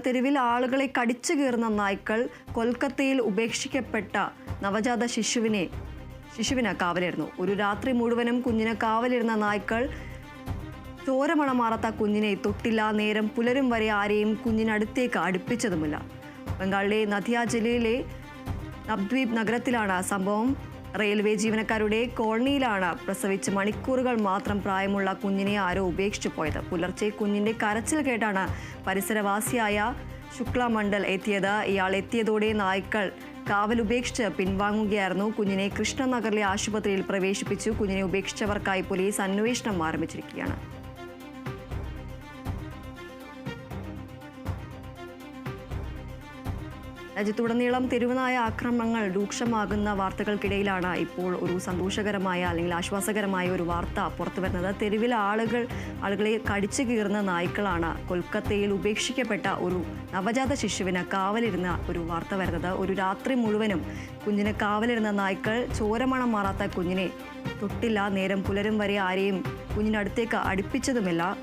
തെരുവിൽ ആളുകളെ കടിച്ചു കീറുന്ന നായ്ക്കൾ കൊൽക്കത്തയിൽ ഉപേക്ഷിക്കപ്പെട്ട നവജാത ശിശുവിന് കാവലിരുന്നു. ഒരു രാത്രി മുഴുവനും കുഞ്ഞിന് കാവലിരുന്ന നായ്ക്കൾ ചോരമണമാറാത്ത കുഞ്ഞിനെ തൊട്ടില്ല. നേരം പുലരും വരെ ആരെയും കുഞ്ഞിനടുത്തേക്ക് അടുപ്പിച്ചതുമില്ല. ബംഗാളിലെ നദിയ ജില്ലയിലെ നവദ്വീപ് നഗരത്തിലാണ് സംഭവം. റെയിൽവേ ജീവനക്കാരുടെ കോളനിയിലാണ് പ്രസവിച്ച് മണിക്കൂറുകൾ മാത്രം പ്രായമുള്ള കുഞ്ഞിനെ ആരോ ഉപേക്ഷിച്ചു പോയത്. പുലർച്ചെ കുഞ്ഞിന്റെ കരച്ചിൽ കേട്ടാണ് പരിസരവാസിയായ ശുക്ല മണ്ഡൽ എത്തിയത്. ഇയാൾ എത്തിയതോടെ നായ്ക്കൾ കാവലുപേക്ഷിച്ച് പിൻവാങ്ങുകയായിരുന്നു. കുഞ്ഞിനെ കൃഷ്ണനഗറിലെ ആശുപത്രിയിൽ പ്രവേശിപ്പിച്ചു. കുഞ്ഞിനെ ഉപേക്ഷിച്ചവർക്കായി പോലീസ് അന്വേഷണം ആരംഭിച്ചിരിക്കുകയാണ്. രാജ്യത്തുടനീളം തെരുവുനായ ആക്രമണങ്ങൾ രൂക്ഷമാകുന്ന വാർത്തകൾക്കിടയിലാണ് ഇപ്പോൾ ഒരു സന്തോഷകരമായ അല്ലെങ്കിൽ ആശ്വാസകരമായ ഒരു വാർത്ത പുറത്തു വരുന്നത്. തെരുവിലെ ആളുകളെ കടിച്ചു കീറുന്ന നായ്ക്കളാണ് കൊൽക്കത്തയിൽ ഉപേക്ഷിക്കപ്പെട്ട ഒരു നവജാത ശിശുവിന് കാവലിരുന്ന ഒരു വാർത്ത വരുന്നത്. ഒരു രാത്രി മുഴുവനും കുഞ്ഞിന് കാവലിരുന്ന നായ്ക്കൾ ചോരമണം മാറാത്ത കുഞ്ഞിനെ തൊട്ടില്ല. നേരം പുലരും വരെ ആരെയും കുഞ്ഞിനടുത്തേക്ക് അടുപ്പിച്ചതുമില്ല.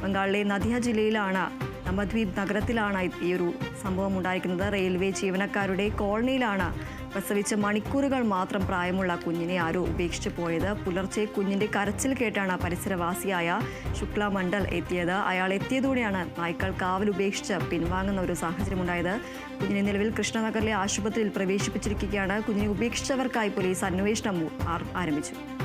ബംഗാളിലെ നദിയ ജില്ലയിലാണ് നവദ്വീപ് നഗരത്തിലാണ് ഈ ഒരു സംഭവം ഉണ്ടായിരിക്കുന്നത്. റെയിൽവേ ജീവനക്കാരുടെ കോളനിയിലാണ് പ്രസവിച്ച് മണിക്കൂറുകൾ മാത്രം പ്രായമുള്ള കുഞ്ഞിനെ ആരോ ഉപേക്ഷിച്ചു പോയത്. പുലർച്ചെ കുഞ്ഞിന്റെ കരച്ചിൽ കേട്ടാണ് പരിസരവാസിയായ ശുക്ല മണ്ഡൽ എത്തിയത്. അയാൾ എത്തിയതോടെയാണ് നായ്ക്കൾ കാവലുപേക്ഷിച്ച് പിൻവാങ്ങുന്ന ഒരു സാഹചര്യമുണ്ടായത്. കുഞ്ഞിനെ നിലവിൽ കൃഷ്ണനഗറിലെ ആശുപത്രിയിൽ പ്രവേശിപ്പിച്ചിരിക്കുകയാണ്. കുഞ്ഞിനെ ഉപേക്ഷിച്ചവർക്കായി പോലീസ് അന്വേഷണം ആരംഭിച്ചു.